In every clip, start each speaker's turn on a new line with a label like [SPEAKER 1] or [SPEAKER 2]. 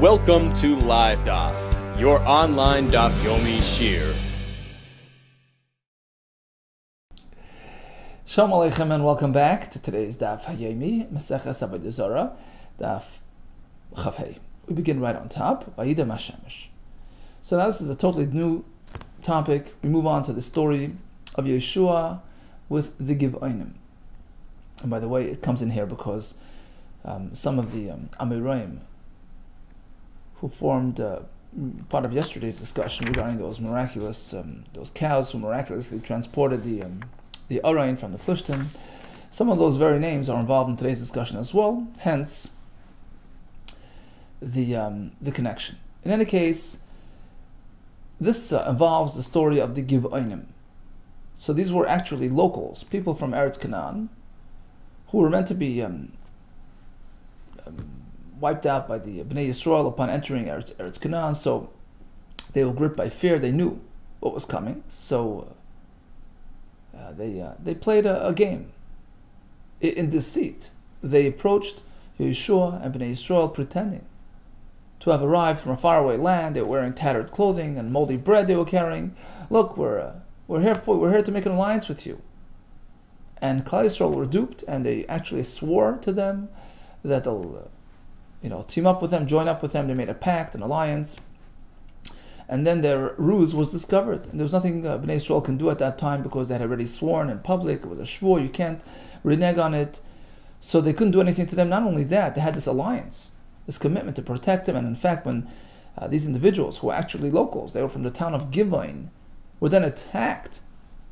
[SPEAKER 1] Welcome to LiveDaf, your online Daf Yomi Shir.
[SPEAKER 2] Shalom Aleichem and welcome back to today's Daf Yomi, Maseches Avodah Zarah, Daf Chafei. We begin right on top, Vayidam HaShemesh. So now this is a totally new topic. We move on to the story of Yeshua with the Givonim. And by the way, it comes in here because some of the Amoraim who formed part of yesterday's discussion regarding those miraculous, those cows who miraculously transported the Arain from the Plishtim. Some of those very names are involved in today's discussion as well, hence the connection. In any case, this involves the story of the Givonim. So these were actually locals, people from Eretz Canaan, who were meant to be wiped out by the Bnei Yisrael upon entering Eretz Canaan. So they were gripped by fear. They knew what was coming. So they played a game. In deceit, they approached Yeshua and Bnei Yisrael pretending to have arrived from a faraway land. They were wearing tattered clothing and moldy bread they were carrying. Look, we're here to make an alliance with you. And Klal Yisrael were duped, and they actually swore to them that they'll team up with them, join up with them. They made a pact, an alliance. And then their ruse was discovered. And there was nothing Bnei Yisrael can do at that time because they had already sworn in public. It was a shvur, you can't renege on it. So they couldn't do anything to them. Not only that, they had this alliance, this commitment to protect them. And in fact, when these individuals who were actually locals, they were from the town of Givoin, were then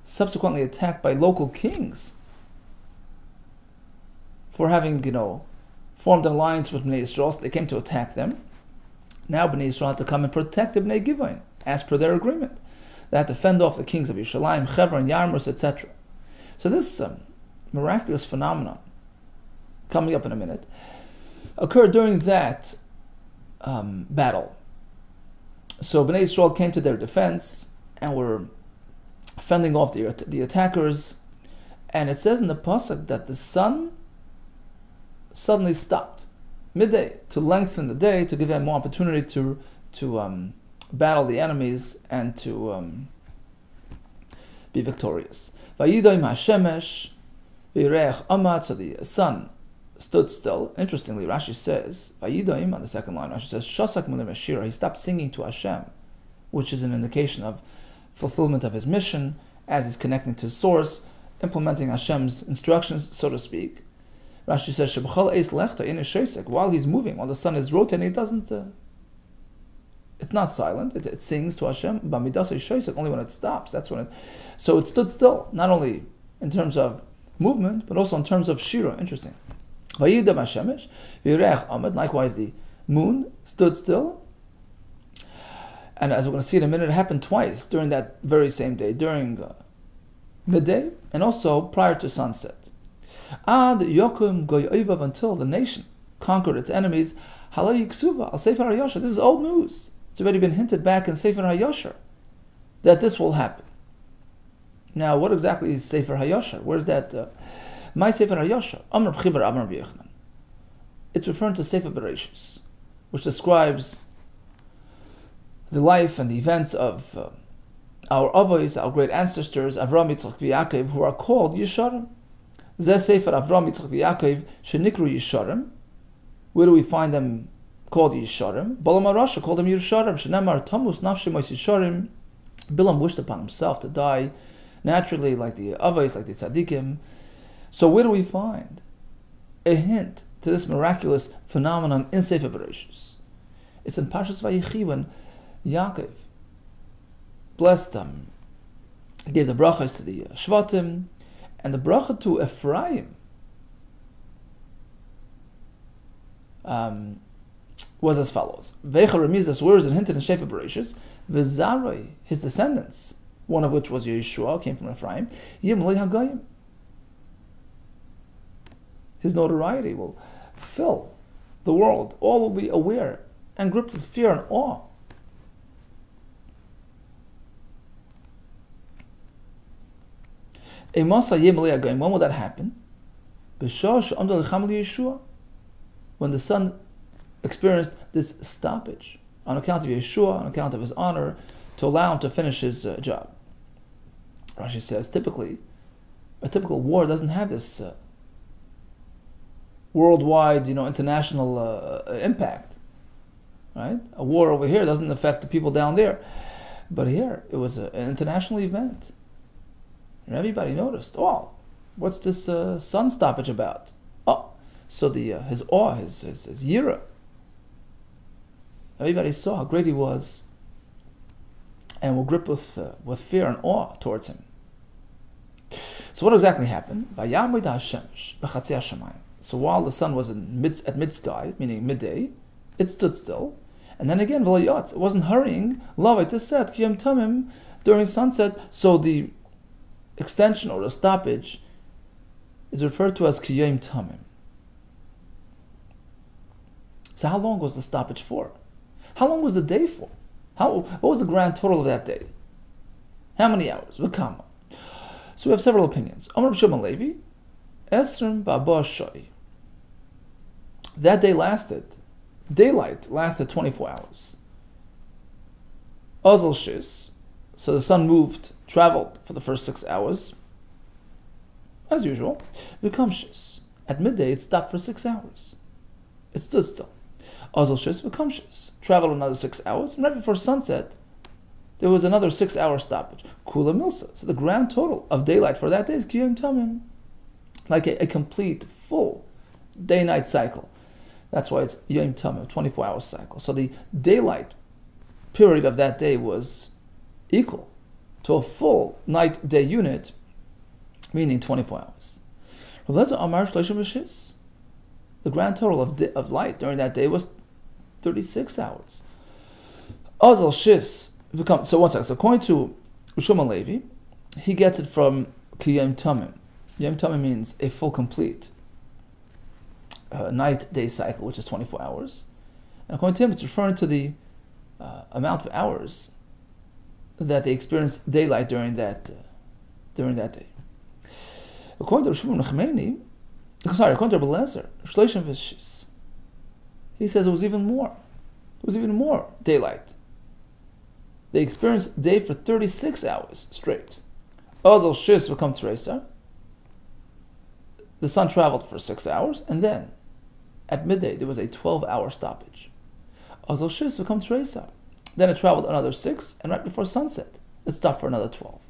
[SPEAKER 2] subsequently attacked by local kings for having, formed an alliance with Bnei Yisrael. So they came to attack them. Now Bnei Yisrael had to come and protect the Bnei Givoin, as per their agreement. They had to fend off the kings of Yerushalayim, Hebron, Yarmus, etc. So this miraculous phenomenon, coming up in a minute, occurred during that battle. So Bnei Yisrael came to their defense and were fending off the attackers. And it says in the pasuk that the sun suddenly stopped midday to lengthen the day, to give them more opportunity to battle the enemies and to be victorious. Vayidam HaShemesh v'yireach amad. So the sun stood still. Interestingly, Rashi says Vayidam on the second line. Rashi says Shasak Milim Ashira. He stopped singing to Hashem, which is an indication of fulfillment of his mission as he's connecting to his source, implementing Hashem's instructions, so to speak. Rashi says, "Shebachal eis lechta in shesek." While he's moving, while the sun is rotating, it doesn't. It's not silent. It sings to Hashem. Bamidas shesek. Only when it stops, that's when it. So it stood still, not only in terms of movement, but also in terms of shira. Interesting. Vayidam HaShemesh v'yireach amad. Likewise, the moon stood still. And as we're going to see in a minute, it happened twice during that very same day, during midday and also prior to sunset. Ad Yokum Goyoivav, until the nation conquered its enemies. Halay Yiksuva al Sefer HaYashar. This is old news. It's already been hinted back in Sefer HaYashar that this will happen. Now, what exactly is Sefer HaYashar? Where's that? My Sefer HaYashar. Amr B'chibar Amr B'Yechnan. It's referring to Sefer Bereshis, which describes the life and the events of our Avos, our great ancestors, Avram, Yitzchak, Yaakov, who are called Yesharim. Zeh Sefer Avram, Yitzchak, Yaakov, Shenikru Yesharim. Where do we find them called Yesharim? Balaam HaRasha called them Yesharim. Shenamar Tamus Nafshim Ois Yesharim. Bilam wished upon himself to die naturally, like the Avos, like the Tzaddikim. So where do we find a hint to this miraculous phenomenon in Sefer Bereshis? It's in Parshas Vayechi when Yaakov blessed them. He gave the brachas to the Shvatim, and the bracha to Ephraim was as follows. Vecha remizas, where is it hinted in Sefer Bereshis? V'zaroi, his descendants, one of which was Yeshua, came from Ephraim. Yimlei Hagayim. His notoriety will fill the world. All will be aware and gripped with fear and awe. When will that happen? When the sun experienced this stoppage on account of Yeshua, on account of his honor, to allow him to finish his job. Rashi says, typically, a typical war doesn't have this worldwide, international impact, right? A war over here doesn't affect the people down there, but here it was an international event, and everybody noticed. Oh, what's this sun stoppage about? Oh, so his awe, his yira. Everybody saw how great he was, and were gripped with fear and awe towards him. So what exactly happened? So while the sun was at mid-sky, meaning midday, it stood still. And then again, it wasn't hurrying, lavai to set, kiyam tamim, during sunset. So the extension or the stoppage is referred to as kiyam tamim. So how long was the stoppage for? How long was the day for? What was the grand total of that day? How many hours? V'kama. So we have several opinions. Amar B'Shimon Levi, Esrim V'Abba Shai. That day daylight lasted 24 hours. Ozal Shis, so the sun traveled for the first 6 hours, as usual. V'kam Shis, at midday it stopped for 6 hours. It stood still. Ozal Shis V'kam Shis, traveled another 6 hours, and right before sunset, there was another 6 hour stoppage. Kula Milsa. So the grand total of daylight for that day is Kiyam Tamim. Like a complete, full day-night cycle. That's why it's Yom Tamim, 24-hour cycle. So the daylight period of that day was equal to a full night-day unit, meaning 24 hours. The grand total of light during that day was 36 hours. Azal Shis. So one second. So according to Shimon Levi, he gets it from Kiyam Tamim. Yom Tamim means a full, complete night-day cycle, which is 24 hours. And according to him, it's referring to the amount of hours that they experienced daylight during that day. According to according to Rabbi Lezer, Shleishim V'Shis, he says it was even more. It was even more daylight. They experienced day for 36 hours straight. Ozal Shis V'Kam Teresa. The sun traveled for 6 hours, and then at midday there was a 12-hour stoppage. Ozal Shis V'Kam Teresa. Then it traveled another 6, and right before sunset, it stopped for another 12.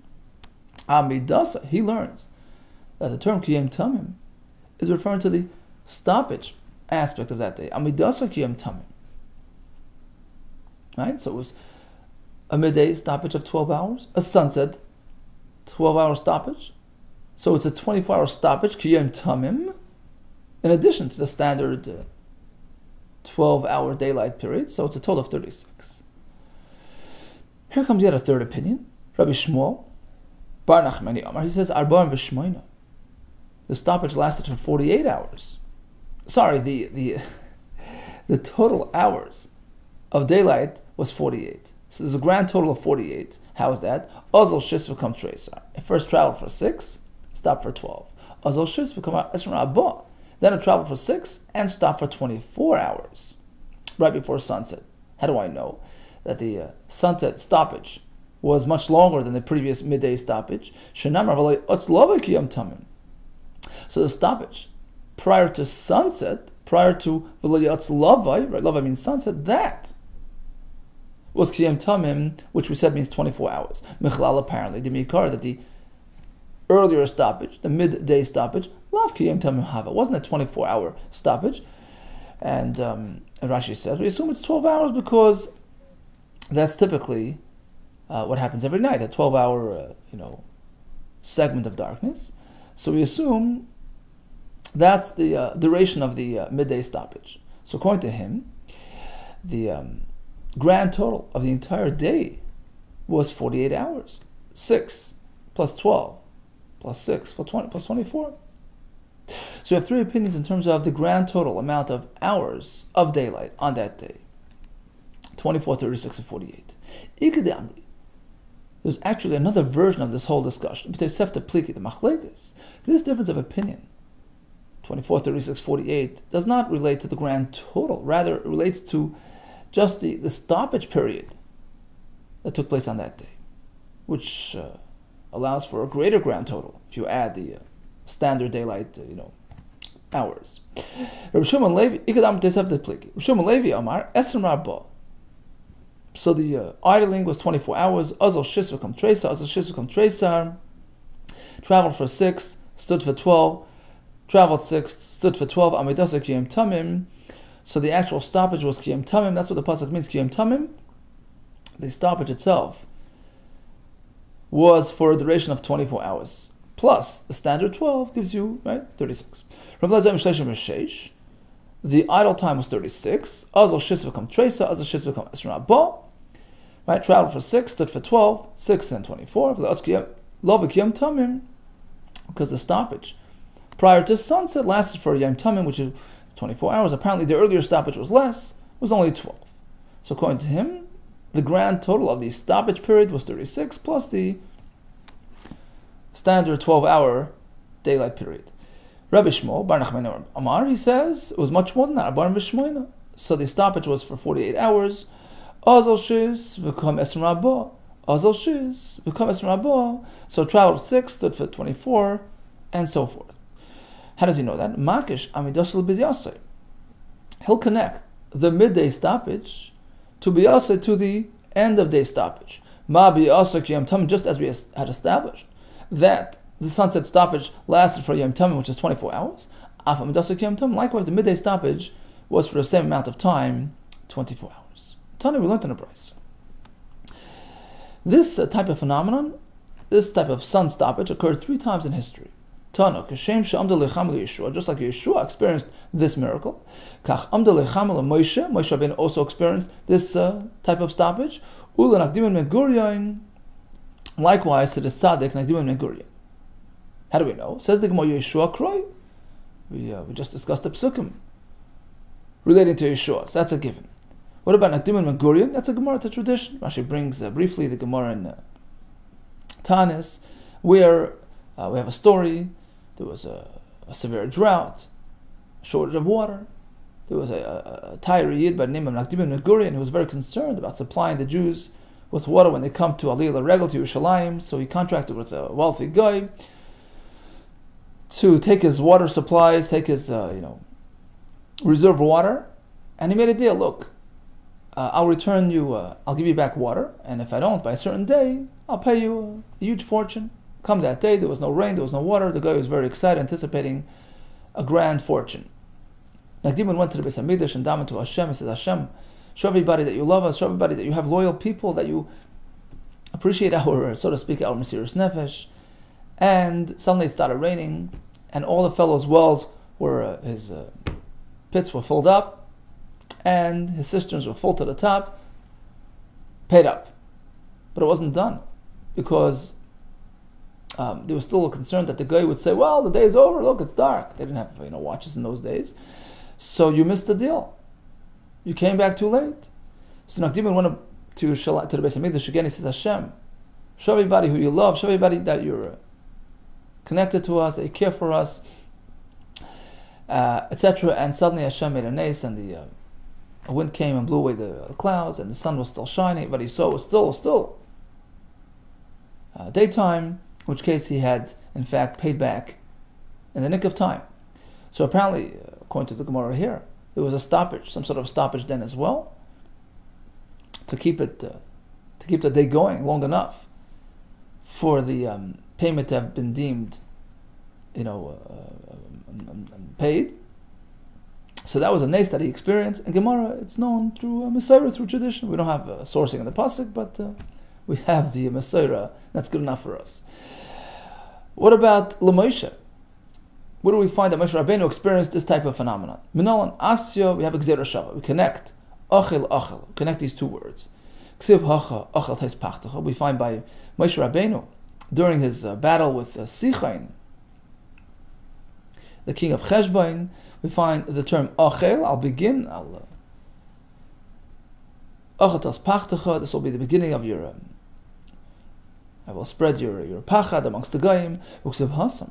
[SPEAKER 2] Amidasa, he learns that the term Kiyam Tamim is referring to the stoppage aspect of that day. Amidasa Kiyam Tamim. Right? So it was a midday stoppage of 12 hours, a sunset 12-hour stoppage. So it's a 24-hour stoppage, Kiyam Tamim, in addition to the standard 12-hour daylight period. So it's a total of 36. Here comes yet a third opinion. Rabbi Shmuel, Bar Nachmani Amar, he says, Arba'in v'shmoina. The stoppage lasted for 48 hours. Sorry, the total hours of daylight was 48. So there's a grand total of 48. How is that? Ozal Shis V'Kam Teresa. It first traveled for 6, stopped for 12. Ozal Shis V'Kam Esrim Abba. Then it traveled for 6 and stopped for 24 hours, right before sunset. How do I know that the sunset stoppage was much longer than the previous midday stoppage? So the stoppage prior to sunset, prior to V'Layatz Lavai, right? Lavai means sunset, that was Kiyam Tamim, which we said means 24 hours. Michlal apparently, the Mikar, that the earlier stoppage, the midday stoppage, Lav Kiyam Tamim Hava, wasn't a 24-hour stoppage. And Rashi says, we assume it's 12 hours because that's typically what happens every night, a 12-hour segment of darkness. So we assume that's the duration of the midday stoppage. So according to him, the grand total of the entire day was 48 hours. 6 plus 12 plus 6 plus 24. So we have three opinions in terms of the grand total amount of hours of daylight on that day. 24, 36, and 48. There's actually another version of this whole discussion. This difference of opinion 24, 36, 48, does not relate to the grand total. Rather, it relates to just the stoppage period that took place on that day, which allows for a greater grand total if you add the standard daylight, hours. Rabbi Shimon Levi, Amar, Esrim Rabba. So the idling was 24 hours. Azal Shis v'kam Tresar, Azal Shis v'kam Tresar. Traveled for 6, stood for 12. Traveled 6, stood for 12. Amidasa Kiyam Tamim. So the actual stoppage was Kiyam Tamim. That's what the pasuk means, Kiyam Tamim. The stoppage itself was for a duration of 24 hours. Plus, the standard 12 gives you, 36. The idle time was 36. Azal Shis v'kam Tresar, Azal Shis v'kam Esrim Rabba. Traveled for 6, stood for 12, 6 and 24. Because the stoppage prior to sunset lasted for Yom Tamim, which is 24 hours. Apparently the earlier stoppage was less, was only 12. So according to him, the grand total of the stoppage period was 36 plus the standard 12-hour daylight period. Rabbi Shmuel, Bar Nachman Amar, he says, it was much more than that. So the stoppage was for 48 hours. Azal Shis v'kam Esrim Rabba. Azal Shis v'kam Esrim Rabba. So traveled 6, stood for 24, and so forth. How does he know that? Makish Amidosel B'Yaseh. He'll connect the midday stoppage to B'Yaseh to the end of day stoppage. Ma B'Yaseh Kiyam Tamim, just as we had established that the sunset stoppage lasted for Yom Tamim, which is 24 hours. Af Amidosel Kiyam Tamim. Likewise, the midday stoppage was for the same amount of time, 24 hours. Tana, we learned in a brayso. This type of phenomenon, this type of sun stoppage, occurred 3 times in history. Tana, Kashem she'amda lechamel Yeshua, just like Yeshua experienced this miracle. Kach amda lechamel Moshe, Moshe Rabbeinu also experienced this type of stoppage. Ula nakdimin meguryain, likewise to the tzaddik nakdimin meguryain. How do we know? Says the Gemara Yeshua Kroy. We just discussed the psukim relating to Yeshua, so that's a given. What about Nakdim and Megurian? That's a Gemara, it's a tradition. Rashi brings briefly the Gemara in Tanis, where we have a story. There was a severe drought, a shortage of water. There was a Tyre Yid by the name of Nakdim and Megurian who was very concerned about supplying the Jews with water when they come to Aliyah Regel, to Yerushalayim. So he contracted with a wealthy guy to take his water supplies, take his reserve water, and he made a deal. Look, I'll return you, I'll give you back water, and if I don't, by a certain day, I'll pay you a huge fortune. Come that day, there was no rain, there was no water. The guy was very excited, anticipating a grand fortune. Nakdiman went to the Beis HaMikdash and davened to Hashem. He says, Hashem, show everybody that you love us, show everybody that you have loyal people, that you appreciate our, so to speak, our Mesiras Nefesh. And suddenly it started raining, and all the fellow's wells were, his pits were filled up, and his cisterns were full to the top, paid up. But it wasn't done, because they were still concerned that the guy would say, well, the day's over, look, it's dark. They didn't have watches in those days. So you missed the deal. You came back too late. So Nakdiman went up to the Beis HaMikdash again. He says, Hashem, show everybody who you love, show everybody that you're connected to us, that you care for us, etc. And suddenly Hashem made a nace, and a wind came and blew away the clouds, and the sun was still shining, but he saw it was still daytime, in which case he had, in fact, paid back in the nick of time. So apparently, according to the Gemara here, there was a stoppage, some sort of stoppage then as well, to keep the day going long enough for the payment to have been deemed, paid. So that was a nace that he experienced. In Gemara, it's known through Messiah, through tradition. We don't have sourcing in the pasuk, but we have the Messiah. That's good enough for us. What about L'Moshe? Where do we find that Moshe Rabbeinu experienced this type of phenomenon? Minolan Asya, we have Gzera Shava. We connect Achil, connect these two words. Ksiv Hacha, Achil Tes Pachtacha. We find by Moshe Rabbeinu during his battle with Sichain, the king of Cheshbain. We find the term Achel. I'll begin. Achil Tes Pachtacha. This will be the beginning of your. I will spread your pachad amongst the goyim. Uksiv Hasam.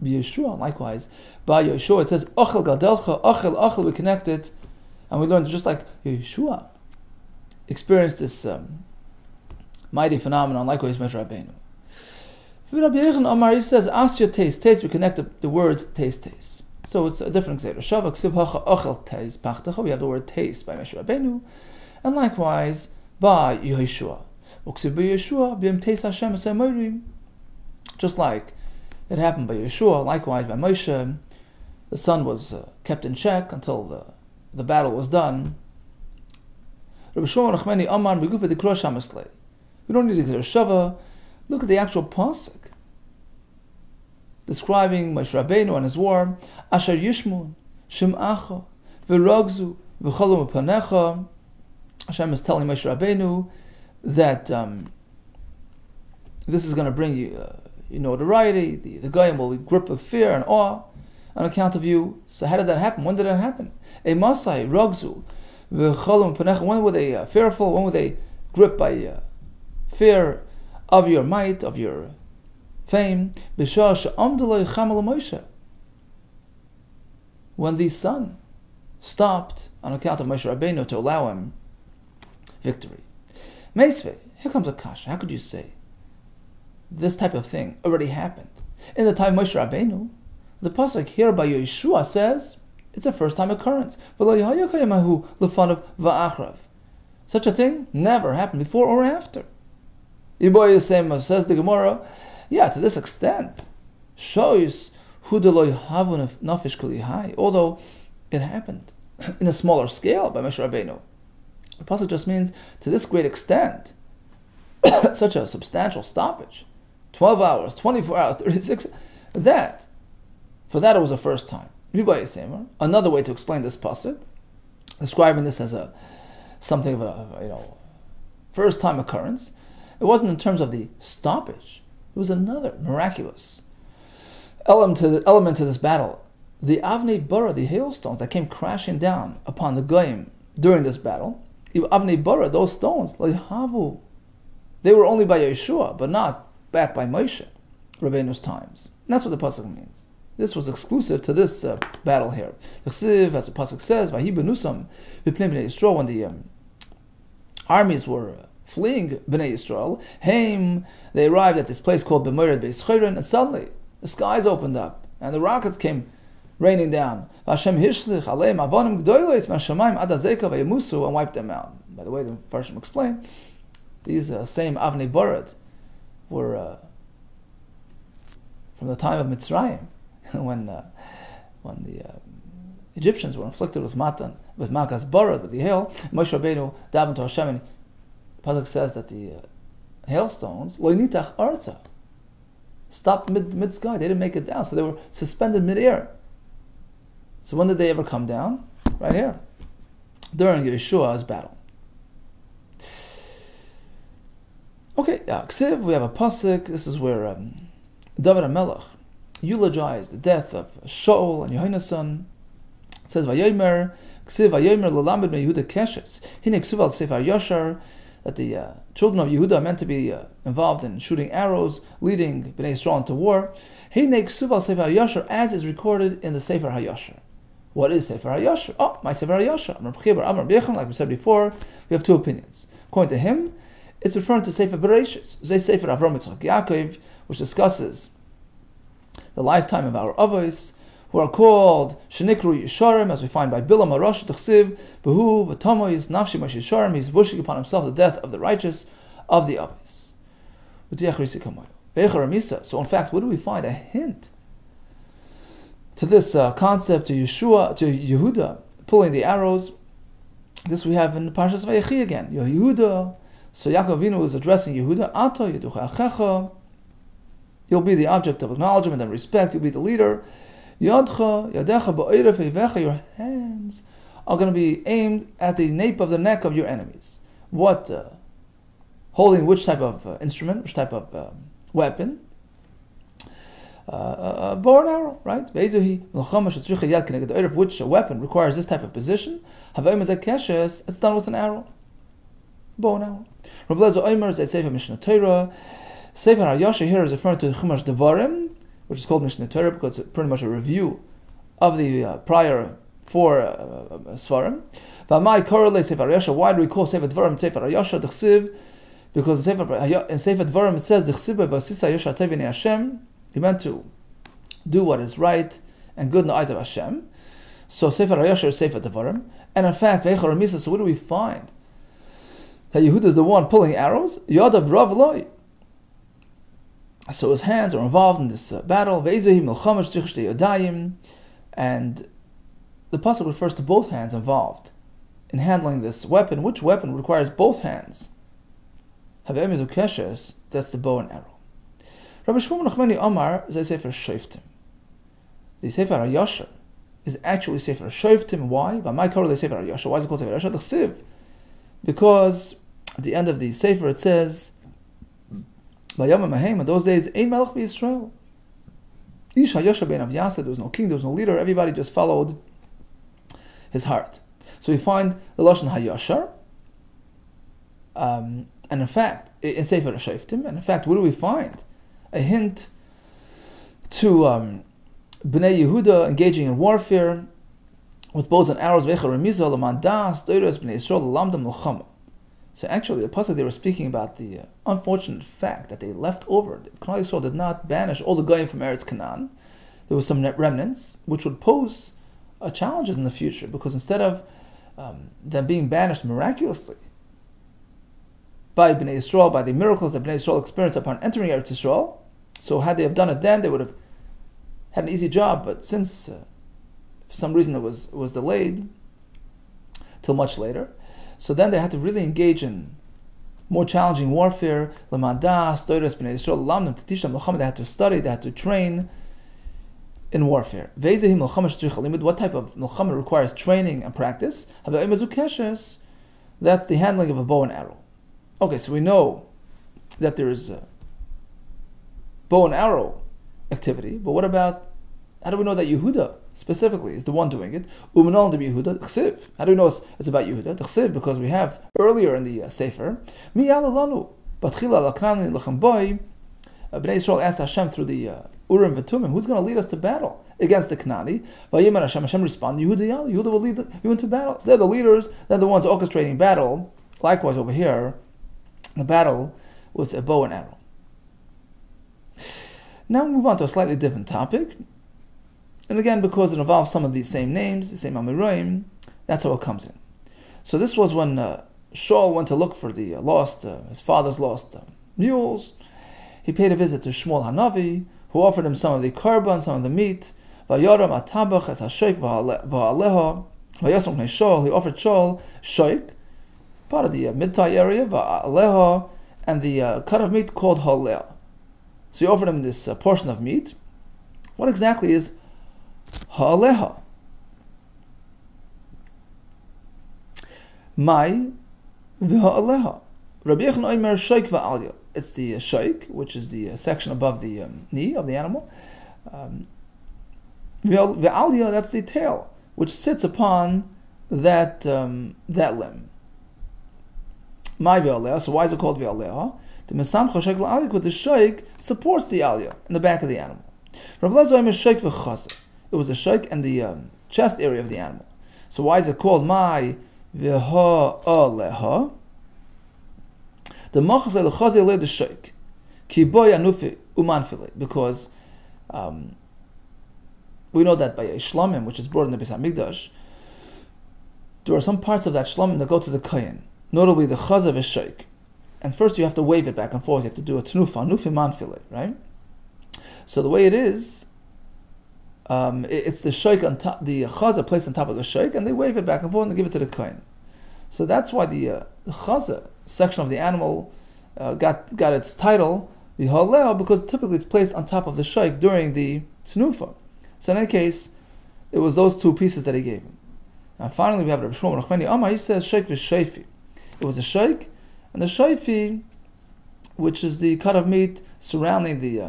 [SPEAKER 2] Yeshua, likewise, by Yeshua, it says, Ochel Gadelcha, Ochel, we connect it, and we learned just like Yeshua experienced this mighty phenomenon, likewise, Moshe Rabbeinu. Rabbi Yechon Amar, he says, Asya taste, we connect the words taste. So it's a different example. Shavak Siv Hacha Ochel taste, Pachtacha, we have the word taste by Moshe Rabbeinu, and likewise, by Yeshua. Uksiv by Yeshua, B'im Teis Hashem Asay. Just like it happened by Yeshua, likewise by Moshe, the sun was kept in check until the battle was done. Rabbi Shimon Nachmani Amar Begufa the Krosh Hamislei. We don't need to get a Shava. Look at the actual pasuk describing Moshe Rabbeinu and his war. Asher Yishmun Shim'acha V'Ragzu V'Cholom Panecha. Hashem is telling Moshe Rabbeinu that this is going to bring you notoriety. The Goyim will be gripped with fear and awe on account of you. So how did that happen? When did that happen? When were they fearful? When were they gripped by fear of your might, of your fame? When the sun stopped on account of Moshe Rabbeinu to allow him victory. Meisvei, here comes a kasha. How could you say this type of thing already happened in the time of Moshe Rabbeinu? The pasuk here by Yeshua says it's a first-time occurrence. Such a thing never happened before or after. Says the Gemara, to this extent, shows although it happened in a smaller scale by Moshe Rabbeinu. The pasuk just means to this great extent, such a substantial stoppage, 12 hours, 24 hours, 36, for that it was the first time. Another way to explain this pasuk, describing this as something of a first time occurrence, it wasn't in terms of the stoppage. It was another miraculous element to this battle. The Avnei Bara, the hailstones that came crashing down upon the Goyim during this battle, Avnei Bara, those stones, they were only by Yeshua, but not back by Moshe Rabbeinu's times. And that's what the pasuk means. This was exclusive to this battle here. As the pasuk says, when the armies were fleeing Bnei Yisrael, they arrived at this place called B'Mored Beis Chayron, and suddenly the skies opened up and the rockets came raining down. Hashem hishlich aleim avonim gdolos mashamayim ad hazeka vayemusu, and wiped them out. By the way, the Farshim explain, these same Avnei Barad were from the time of Mitzrayim, when the Egyptians were inflicted with makas barad, with the hail. Moshe Rabbeinu davened to Hashem, and the pasuk says that the hailstones lo nitach arza stopped mid sky. They didn't make it down, so they were suspended mid-air. So when did they ever come down? Right here, during Yeshua's battle. Okay, Ksiv, we have a pasuk. This is where David HaMelech eulogized the death of Shaul and Yehonasan. It says, Vayomer, Ksiv Vayomer L'lamed me Yehuda Keshes. Hine Ksuv al Sefer Yashar, that the children of Yehuda are meant to be involved in shooting arrows, leading Bnei Yisrael into war. Hine Ksuv al Sefer Yashar, as is recorded in the Sefer HaYashar. What is Sefer HaYashar? My Sefer HaYashar. Like we said before, we have two opinions. According to him, it's referring to Sefer Bereshis, Sefer Avram Yitzchak Yaakov, which discusses the lifetime of our avos, who are called Shenikru Yisharim, as we find by Bilam Arash T'chsiv, Behu V'Tamois Nafshi Moshe Yisharim. He's wishing upon himself the death of the righteous of the avos. So in fact, what do we find? A hint to this concept, to Yeshua, to Yehuda pulling the arrows. This we have in Parshas Vayechi again. Yehuda. So Yaakov Avinu is addressing Yehuda. Ata Yeducha Achecha. You'll be the object of acknowledgement and respect. You'll be the leader. Yadcha Yadecha Ba'iref Eivecha. Your hands are going to be aimed at the nape of the neck of your enemies. What? Holding which type of instrument? Which type of weapon? Bow and arrow, right? Which weapon requires this type of position? It's done with an arrow. Bow and arrow. Rabbi Lezer Omer is a Sefer Mishnah Torah. Sefer HaYashar here is referring to Chumash Devarim, which is called Mishnah Torah because it's pretty much a review of the prior 4 Svarim. Why do we call Sefer Dvarim Sefer Hayasha D'chsiv? Because in Sefer Dvarim it says Hashem. He meant to do what is right and good in the eyes of Hashem. So Sefer Hayasha is Sefer Dvarim. And in fact, so what do we find? That Yehuda is the one pulling arrows. Yadav Rav Loi. So his hands are involved in this battle. And the pasuk refers to both hands involved in handling this weapon. Which weapon requires both hands? That's the bow and arrow. Rabbi Shmuel Nachmani Amar is Sefer Shoftim. The Sefer Hayasher is actually Sefer Shoftim. Why? Why is it called Sefer Hayasher? Because at the end of the Sefer it says, in those days, Ein Melech b'Yisrael. Ish Hayasher ben Avyasa, there was no king, there was no leader, everybody just followed his heart. So we find the Lashon Hayasher, and in fact, in Sefer Shoftim, and in fact, what do we find? A hint to Bnei Yehuda engaging in warfare with bows and arrows. So actually, the pasuk they were speaking about the unfortunate fact that they left over. Klal Yisrael did not banish all the goyim from Eretz Canaan. There were some remnants which would pose challenges in the future, because instead of them being banished miraculously by Bnei Yisrael, by the miracles that Bnei Yisrael experienced upon entering Eretz Yisrael, so had they have done it then, they would have had an easy job. But since for some reason it was delayed till much later, so then they had to really engage in more challenging warfare. Lamadas, Toras, Bnei Yisrael, Lamdim, to teach them Melchama. They had to study, they had to train in warfare. What type of Melchama requires training and practice? That's the handling of a bow and arrow. Okay, so we know that there is a bow and arrow activity, but what about, how do we know that Yehuda specifically is the one doing it? Umanol de Yehuda, Chsiv. How do we know it's about Yehuda? Chsiv, because we have earlier in the Sefer, Mi Alalanu, Batchila Laknani Lachamboy, Bnei Yisrael asked Hashem through the Urim V'Tumim, who's going to lead us to battle against the Knani? Vayimar Hashem, Hashem responded, Yehuda will lead you into battle. So they're the leaders, they're the ones orchestrating battle. Likewise over here, a battle with a bow and arrow. Now we move on to a slightly different topic. And again, because it involves some of these same names, the same Amiroim, that's how it comes in. So this was when Shaul went to look for the his father's lost mules. He paid a visit to Shmuel Hanavi, who offered him some of the korban, some of the meat. Vayoram atabach es hashoik va'aleha. Vayasam pnei Shaul, he offered Shaul shoik, part of the Midtai area, va'aleha, and the cut of meat called haleh. So he offered him this portion of meat. What exactly is ha'aleha? Mai v'ha'aleha. Rabbi Yechon Omer shoik va'alya. It's the shoik, which is the section above the knee of the animal. V'alya, that's the tail, which sits upon that limb. Mai v'aleha. So why is it called v'aleha? The mesamcha shoik la'alya, with the shoik supports the alya in the back of the animal. Rabbi Lezer Omer shoik v'chaser. It was the shoik and the chest area of the animal. So why is it called mai v'ha'aleha? The machas lechazi le the shoik ki boy anufi umanfile, because we know that by a shlamim, which is brought in the Beis Hamikdash, there are some parts of that shlamim that go to the kohen, notably the chazav is shoik. And first you have to wave it back and forth. You have to do a tnufa, nufi manfile, right? So the way it is, it's the shoik on top, the chaza placed on top of the shoik, and they wave it back and forth and give it to the kohen. So that's why the chaza section of the animal got its title, the haleh, because typically it's placed on top of the shoik during the tnufa. So in any case, it was those two pieces that he gave him. And finally we have Rabbi Shmuel Nachmani Amar, he says shoik v'shayfi. It was a shoik, and the shayfi, which is the cut of meat surrounding the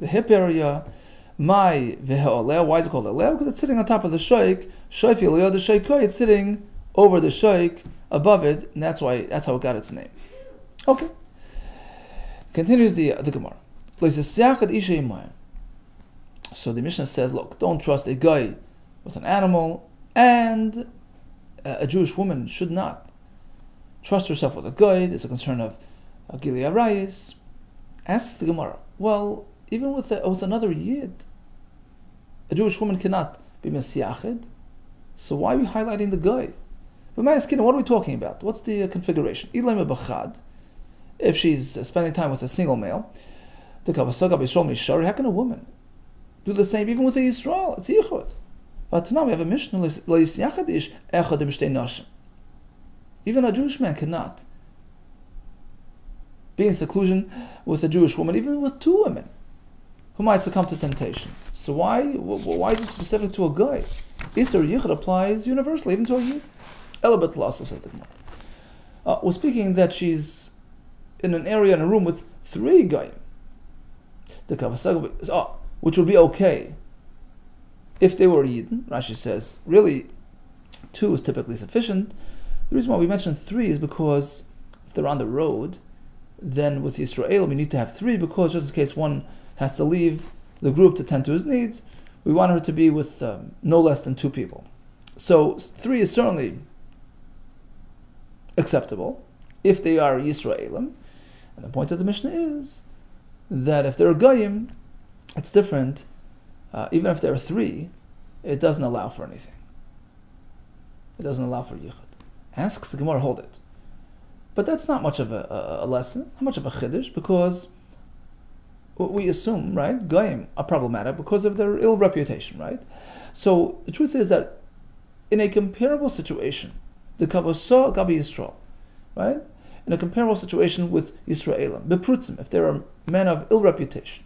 [SPEAKER 2] hip area. Mai v'ha'oleh. Why is it called aleh? Because it's sitting on top of the shoik. Shayfi aliyah the shaykoi. It's sitting over the shoik, above it, and that's how it got its name. Okay. Continues the Gemara. So the Mishnah says, look, don't trust a guy with an animal, and a Jewish woman should not trust herself with a guy. There's a concern of Gili Arayis. Asks the Gemara, well, even with another Yid, a Jewish woman cannot be Mesiached, so why are we highlighting the guy? But my skin, what are we talking about? What's the configuration? If she's spending time with a single male, how can a woman do the same even with a Yisrael? It's Yichud. But now we have a Mishnah, even a Jewish man cannot be in seclusion with a Jewish woman, even with two women who might succumb to temptation. So why is it specific to a guy? Isur Yichud applies universally, even to a Yid. Elabet also says the Gemara. We're speaking that she's in an area, in a room with three guys. Which would be okay if they were Yidden. Rashi says, really, two is typically sufficient. The reason why we mentioned three is because if they're on the road, then with Yisrael we need to have three, because just in case one has to leave the group to tend to his needs, we want her to be with no less than two people. So three is certainly acceptable if they are Yisraelim. And the point of the Mishnah is that if they're Goyim, it's different. Even if there are three, it doesn't allow for anything. It doesn't allow for Yichud. Asks the Gemara, hold it. But that's not much of a lesson, not much of a chiddush, because we assume, right, Goyim are problematic because of their ill reputation, right? So the truth is that in a comparable situation, the Kavosah Gabi Yisrael, right? In a comparable situation with Yisraelim, Beprutzim, if there are men of ill reputation,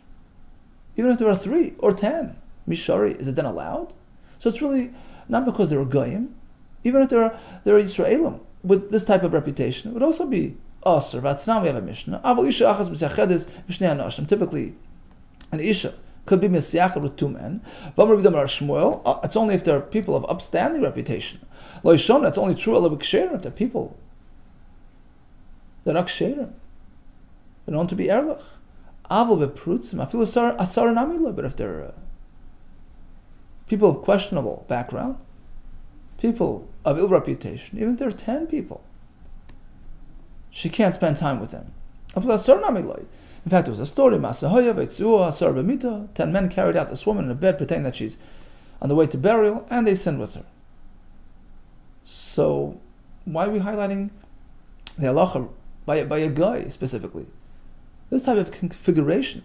[SPEAKER 2] even if there are 3 or 10, Mishari, is it then allowed? So it's really not because they're Goyim, even if there are Yisraelim with this type of reputation, it would also be Asr. Now we have a Mishnah. Typically, an Isha could be Mesiached with 2 men. It's only if they're people of upstanding reputation. It's only true if they're people that are ksherim. They're known to be erlich. But if they're people of questionable background, people of ill reputation, even if there are 10 people, she can't spend time with them. In fact, there was a story, 10 men carried out this woman in a bed, pretending that she's on the way to burial, and they sinned with her. So, why are we highlighting the halacha by a guy specifically? This type of configuration,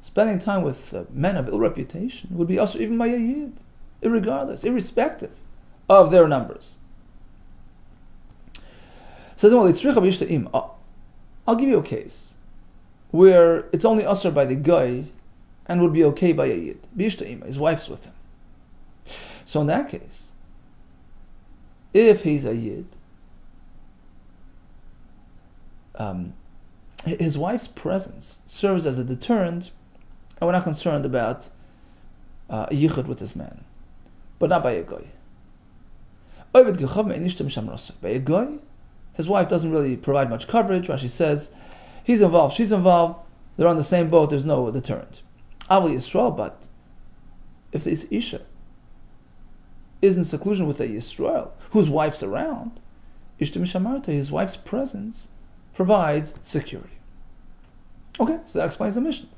[SPEAKER 2] spending time with men of ill reputation, would be also even by a yid, irrespective of their numbers. Says, well, I'll give you a case where it's only usher by the guy and would be okay by a yid. His wife's with him. So in that case, if he's a yid, his wife's presence serves as a deterrent, and we're not concerned about a yichud with this man, but not by a guy. By a guy, his wife doesn't really provide much coverage. Rashi says, he's involved, she's involved, they're on the same boat, there's no deterrent. Avli Yisrael, but if this Isha is in seclusion with a Yisrael, whose wife's around, his wife's presence provides security. Okay, so that explains the Mishnah,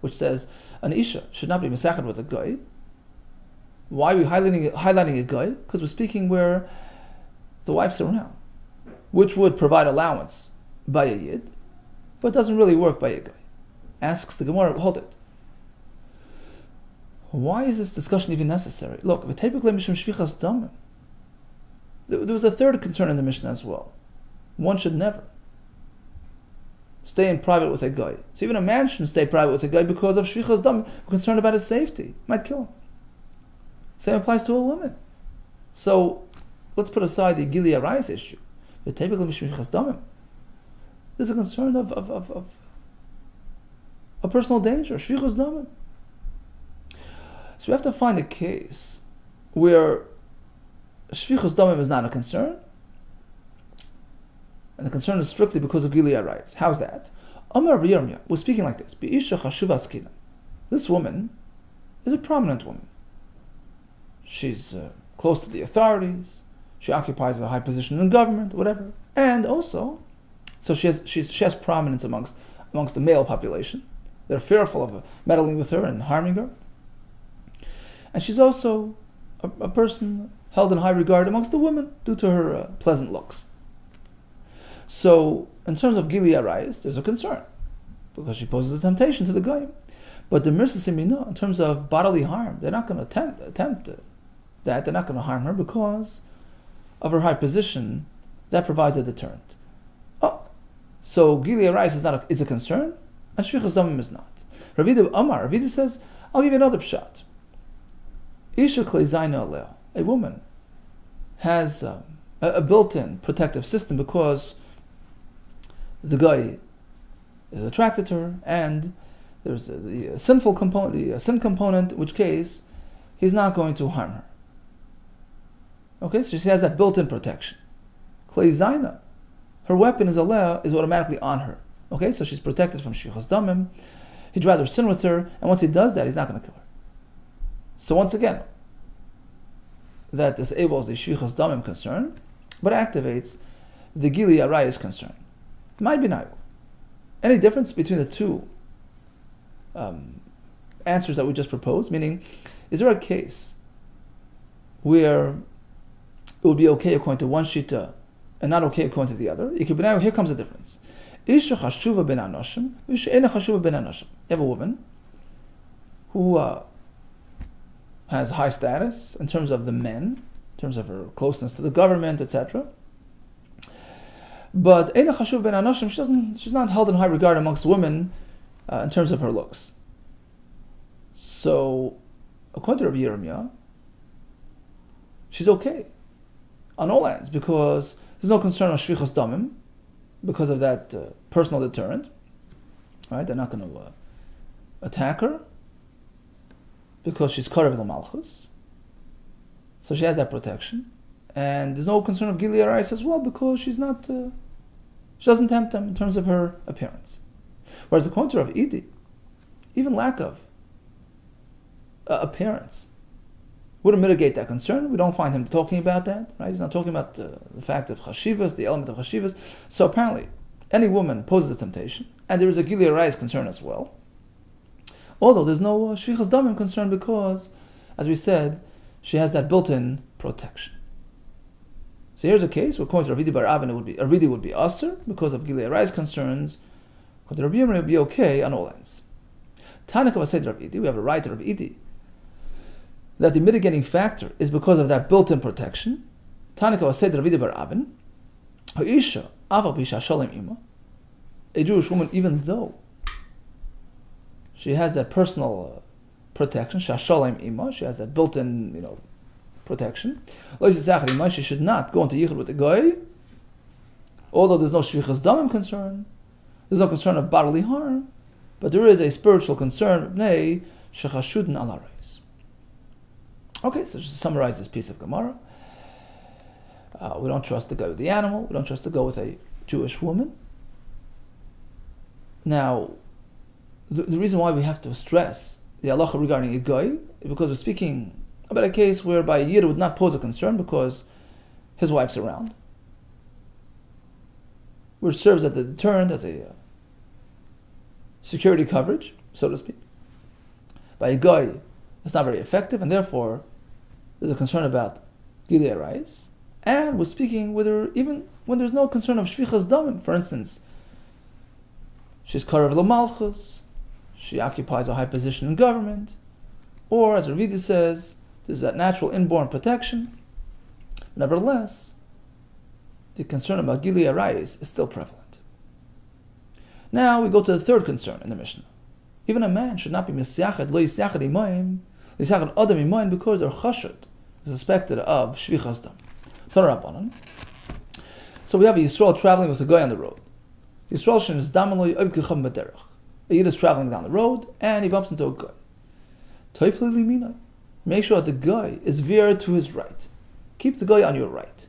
[SPEAKER 2] which says an Isha should not be mesached with a guy. Why are we highlighting a guy? Because we're speaking where the wife's around, which would provide allowance by a yid, but doesn't really work by a guy. Asks the Gemara, hold it. Why is this discussion even necessary? Look, there was a third concern in the Mishnah as well. One should never stay in private with a guy. So even a man shouldn't stay private with a guy because of shvichas dam. We're concerned about his safety. Might kill him. Same applies to a woman. So let's put aside the Gili Arayis issue. There's a concern of a personal danger, shvichas damim. So we have to find a case where shvichas damim is not a concern, and the concern is strictly because of Gili Arayis. How's that? Amar Yirmiyah was speaking like this: This woman is a prominent woman. She's close to the authorities. She occupies a high position in government, whatever. And also, so she has prominence amongst the male population. They're fearful of meddling with her and harming her. And she's also a person held in high regard amongst the women due to her pleasant looks. So, in terms of Gili Arayis, there's a concern because she poses a temptation to the goyim. But the Mirsa Simina, in terms of bodily harm, they're not going to attempt that. They're not going to harm her because of her high position. That provides a deterrent. Oh, so Gili Arayis is a concern, and Shvichas Damim is not. Ravida says, I'll give you another pshat. Isha Klei Aleh, a woman, has a built-in protective system because the guy is attracted to her, and there's the sinful component, the sin component, in which case he's not going to harm her. Okay, so she has that built-in protection. Klei Zaina, her weapon is automatically on her. Okay, so she's protected from Shvichas Damim. He'd rather sin with her, and once he does that, he's not going to kill her. So once again, that disables the Shvichas Damim concern, but activates the Gili Arayis concern. Might be not. Any difference between the two answers that we just proposed? Meaning, is there a case where it would be okay according to one shita and not okay according to the other? It could be now. Here comes the difference. You have a woman who has high status in terms of the men, in terms of her closeness to the government, etc. But she's not held in high regard amongst women in terms of her looks. So, according to Rabbi Yirmiyah, she's okay on all ends because there's no concern of Shvichas Damim because of that personal deterrent. Right? They're not going to attack her because she's Karev L'Malchus. So she has that protection. And there's no concern of Gili Arayis as well because she's not, she doesn't tempt them in terms of her appearance. Whereas the counter of Idi, even lack of appearance wouldn't mitigate that concern. We don't find him talking about that, right? He's not talking about the fact of chashivas, the element of chashivas. So apparently, any woman poses a temptation, and there is a Gili Arayis concern as well. Although there's no Shvichas Damim concern because, as we said, she has that built-in protection. So here's a case where according to Ravidi Bar Avin, Arvidi would be Aser because of Gili Arayis concerns. According to Rabbi Yirmiyah, it would be okay on all ends. Tanik of Ased Rav Idi, we have a right to Rav Idi that the mitigating factor is because of that built-in protection. Tanik of Ased Ravidi Bar Avin, Ha'isha Aval Bisha Shalem Ima, a Jewish woman, even though she has that personal protection, Shashalem Ima, she has that built-in, protection. She should not go into yichud with the guy, although there's no shvichas damim concern, there's no concern of bodily harm, but there is a spiritual concern. Okay, so just to summarize this piece of Gemara, we don't trust to go with the animal, we don't trust to go with a Jewish woman. Now, the reason why we have to stress the halacha regarding a guy is because we're speaking about a case whereby a Yid would not pose a concern because his wife's around, which serves as a deterrent, as a security coverage, so to speak. By a guy, it's not very effective, and therefore there's a concern about Gili Arayis. And we're speaking whether even when there's no concern of Shvichas Damim, for instance, she's Karev L'Malchus, she occupies a high position in government, or as Ravidi says, there's that natural inborn protection. Nevertheless, the concern about Gili Arayis is still prevalent. Now we go to the third concern in the Mishnah. Even a man should not be misyachad, lo yisyachad imayim, yisyachad adam imayim, because they're chashud, suspected of shvichas dam. Torah Rabbanan. So we have a Yisrael traveling with a guy on the road. Yisrael shen is damaloi oivkicham b'derech. A Yid is traveling down the road and he bumps into a guy. Toifli liminai. Make sure that the guy is veered to his right. Keep the guy on your right,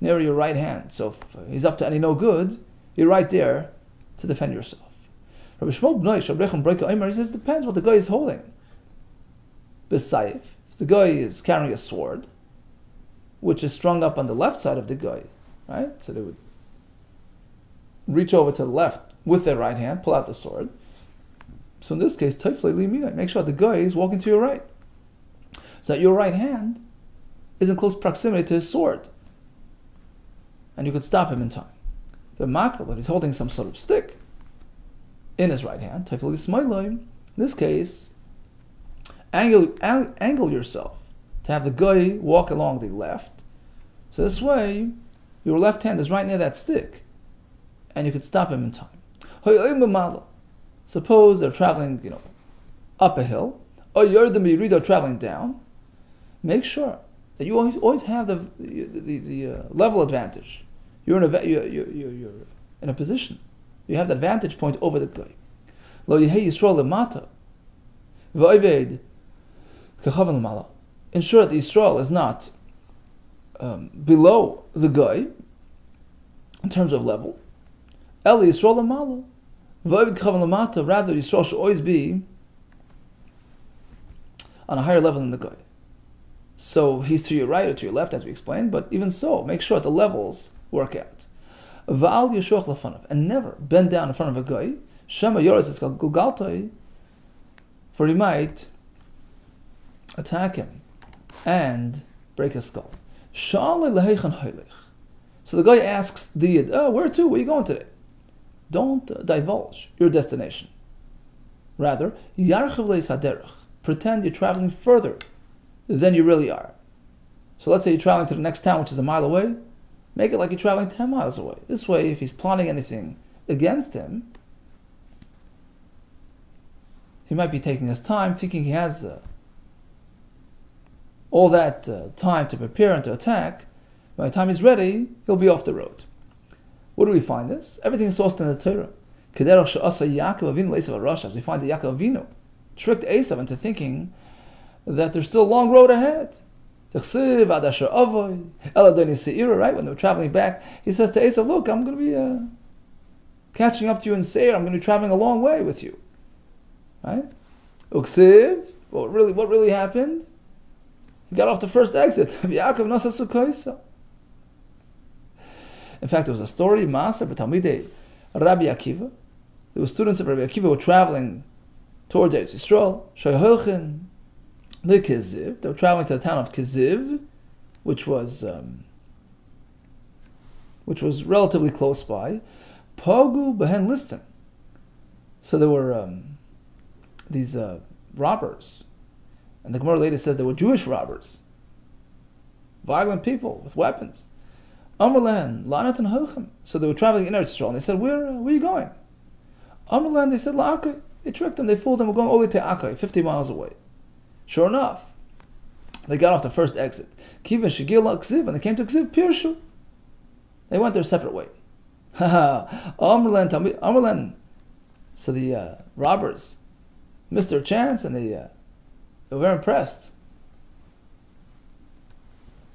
[SPEAKER 2] near your right hand. So if he's up to any no good, you're right there to defend yourself. Rabbi Shmuel Bnei Shabrechem Breika Omer, he says, depends what the guy is holding. B'sayif, if the guy is carrying a sword, which is strung up on the left side of the guy, right? So they would reach over to the left with their right hand, pull out the sword. So in this case, Teifle Limina, make sure the guy is walking to your right, so that your right hand is in close proximity to his sword, and you could stop him in time. But Makal, but he's holding some sort of stick in his right hand, Teifle Lismailoi, in this case, angle yourself to have the guy walk along the left. So this way, your left hand is right near that stick, and you could stop him in time. Suppose they're traveling, up a hill, or you're traveling down. Make sure that you always have the level advantage. You're in a position. You have that vantage point over the guy. Lo yehei Yisrael lemata, v'oived kechavan l'mala. Ensure that Yisrael is not below the guy in terms of level. El Yisrael lemala, v'oived kechavan l'mata. Rather, Yisrael should always be on a higher level than the guy. So he's to your right or to your left, as we explained. But even so, make sure that the levels work out. Va'al yeshoch lefanav, and never bend down in front of a guy. Shema yoretz es gulgaltai, for he might attack him and break his skull. Shalei leheichan hoylech. So the guy asks the Yid, where to? Where are you going today? Don't divulge your destination. Rather, yarchiv leis haderech. Pretend you're traveling further than you really are. So let's say you're traveling to the next town, which is a mile away. Make it like you're traveling 10 miles away. This way, if he's plotting anything against him, he might be taking his time, thinking he has all that time to prepare and to attack. By the time he's ready, he'll be off the road. Where do we find this? Everything is sourced in the Torah. As we find that Yaakov Avinu tricked Esav into thinking that there's still a long road ahead. Right? When they were traveling back, he says to Esav, look, I'm going to be catching up to you in Seir. I'm going to be traveling a long way with you. Right? Uksiv, what really happened? He got off the first exit. In fact, there was a story, Maaseh b'talmidei Rabbi Akiva. There were students of Rabbi Akiva who were traveling towards Eretz Yisrael. Shoyholchin l'Kiziv. They were traveling to the town of Kiziv, which was relatively close by. Pogu behen listim. So there were these robbers, and the Gemara later says they were Jewish robbers, violent people with weapons. Amrlan, Lanat and Hilchim. So they were traveling in Eretz Yisrael, and they said, where are you going? Amrlan, they said, La'akai. They tricked them, they fooled them, we're going only to Akai, 50 miles away. Sure enough, they got off the first exit. Kiva Shigil Ksiv, and they came to Ksiv, Pirshu. They went their separate way. Amrlan. So the robbers missed their chance, and they were very impressed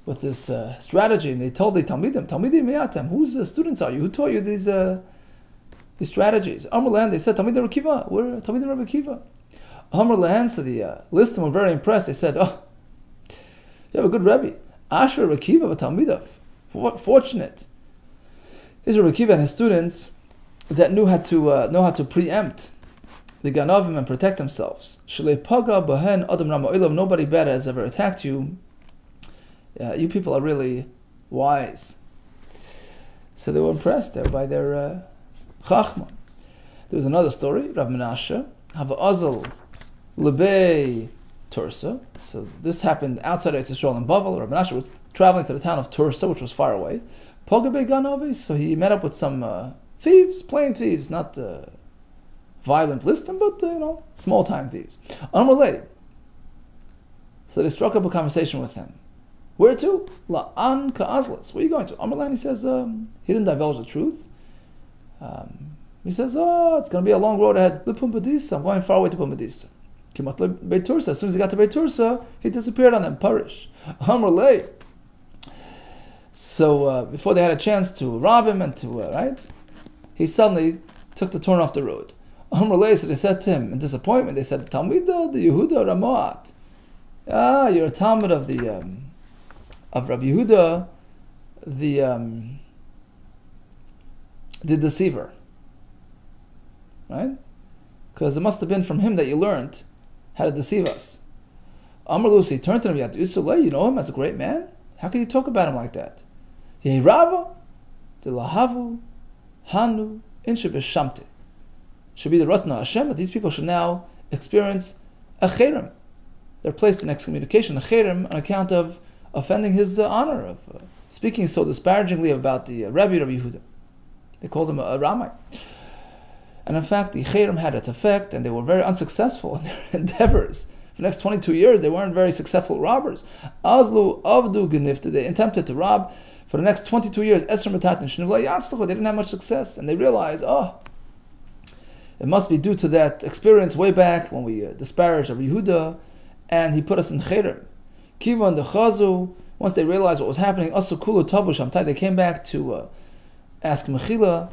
[SPEAKER 2] with this strategy, and they told the Talmidim Miyatem, whose students are you? Who taught you these strategies? Amrlan, they said, Talmidim Rabbi Kiva. We're Talmidim Rabbi Kiva. Amrlan, so the listim were very impressed. They said, oh, you have a good Rebbe. Asher Rabbi Kiva v'Talmidav. Fortunate is Rabbi Kiva and his students that know how to preempt the Ganavim and protect themselves. Shalei Paga Bahen Adam Rama Olam. Nobody bad has ever attacked you. You people are really wise. So they were impressed there by their chachma. There was another story, Rav Menashe, Hava Azal Lebei Tursa. So this happened outside Eretz Yisrael in Bavel. Rav Menashe was traveling to the town of Tursa, which was far away. Pogabei Ganavi. So he met up with some thieves, plain thieves, not violent listim, but small time thieves. Amrulay. So they struck up a conversation with him. Where to? La'an ka'azlas. Where are you going to? Amrlan, he says, he didn't divulge the truth. He says, it's going to be a long road ahead. L'Pumbedisa. I'm going far away to Pumbedisa. Kimat Beit Tursa. As soon as he got to Beit Tursa, he disappeared on them. Parish. Amrulay. So before they had a chance to rob him and to, he suddenly took the turn off the road. Amrulay, so they said to him in disappointment, they said, Talmida the Yehuda Ramoat. You're a talmud of the of Rabbi Yehuda, the deceiver, right? Because it must have been from him that you learned how to deceive us. Amar Lucy turned to him, you know him as a great man? How can you talk about him like that? Yehi de lahavu, hanu, inshe b'shamte. Should be the Ratzon Hashem, but these people should now experience a cherem. They're placed in excommunication, a cherem, on account of offending his honor, of speaking so disparagingly about the Rabbi Yehuda. They called him a Ramai. And in fact, the cherem had its effect, and they were very unsuccessful in their endeavors. For the next 22 years, they weren't very successful robbers. Azlu avdu genifta, they attempted to rob. For the next 22 years, Esr Metatin Shnivla Yatzlachu, they didn't have much success. And they realized, it must be due to that experience way back when we disparaged Rabbi Yehuda, and he put us in cherem. Kiva and the Chazu, once they realized what was happening, Asukulu Tabu Shamtai, they came back to ask Mechila,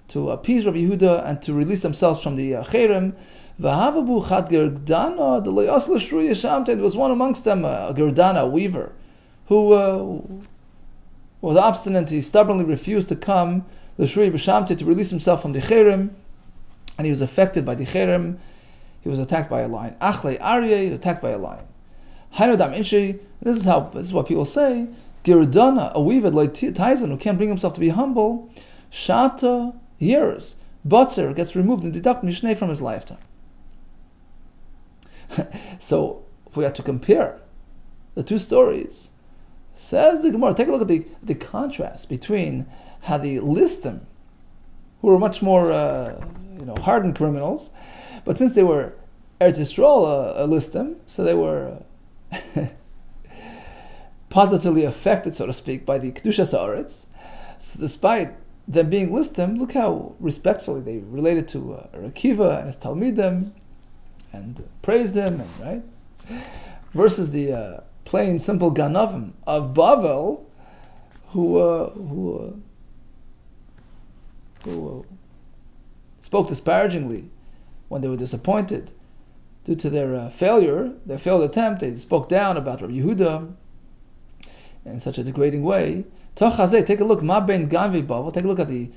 [SPEAKER 2] to appease Rabbi Yehuda, and to release themselves from the cherem. V'havabu chad gerdana, the le'as l'shruya shamtai, there was one amongst them, a gerdana, a weaver, who was obstinate. He stubbornly refused to come l'shruya b'shamtai, to release himself from the cherem, and he was affected by the cherem. He was attacked by a lion. Achle Aryeh, attacked by a lion. Hainodam Inshi, this is what people say. Girdana, a weaver like Tyson, who can't bring himself to be humble. Shata, years. Butzer gets removed and deduct Mishneh from his lifetime. So, if we had to compare the two stories, says the Gemara, take a look at the contrast between how the listim, who were much more hardened criminals, but since they were Eretz Yisrael listim, so they were positively affected, so to speak, by the Kedushas Haaretz. So despite them being listim, look how respectfully they related to Akiva and his Talmidim, and praised him, and right? Versus the plain, simple Ganavim of Bavel, who spoke disparagingly when they were disappointed due to their failed attempt. They spoke down about Rabbi Yehuda in such a degrading way. Take a look, Ma ben Ganvei Bavel. Take a look at the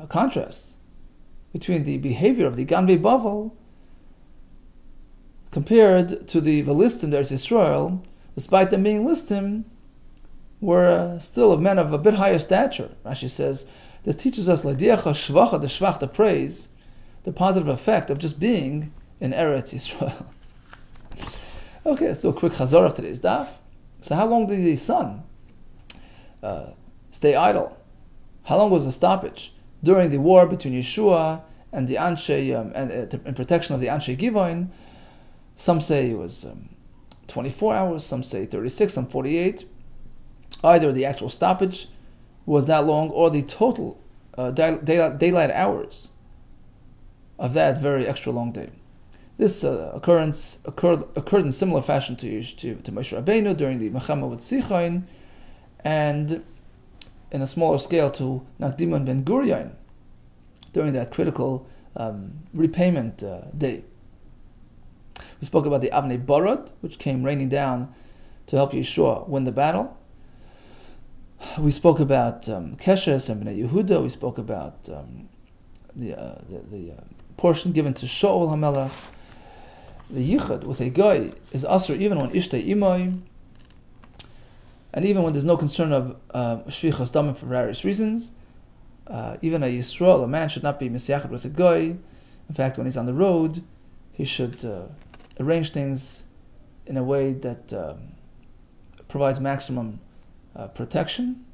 [SPEAKER 2] contrast between the behavior of the Ganvei Bavel compared to the Velistim, there's Israel. Despite them being listim, were still men of a bit higher stature. Rashi says this teaches us l'diacha shvacha, the shvach, the praise, the positive effect of just being in Eretz Yisrael. Okay, let's do a quick chazor of today's daf. So how long did the sun stay idle? How long was the stoppage during the war between Yeshua and the Anshe, in protection of the Anshe Givoin? Some say it was 24 hours, some say 36, some 48. Either the actual stoppage was that long, or the total daylight hours of that very extra long day. This occurrence occurred in similar fashion to Moshe Rabbeinu during the Mechama with Sichain, and in a smaller scale to Nakdiman ben Gurion during that critical repayment day. We spoke about the Avnei Barad, which came raining down to help Yeshua win the battle. We spoke about Keshes and Bnei Yehuda. We spoke about the portion given to Shaul HaMelech. The Yichud with a guy is asur even when Ishtei Imai, and even when there's no concern of Shvichas Damim for various reasons. Even a Yisrael, a man should not be Mesiachad with a guy. In fact, when he's on the road, he should arrange things in a way that provides maximum protection.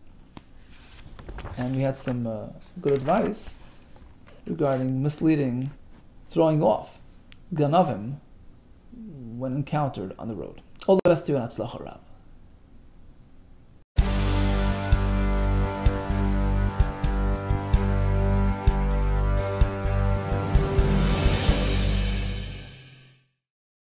[SPEAKER 2] And we had some good advice regarding misleading, throwing off Ganavim when encountered on the road. All the best to you and Atzlacha Rab.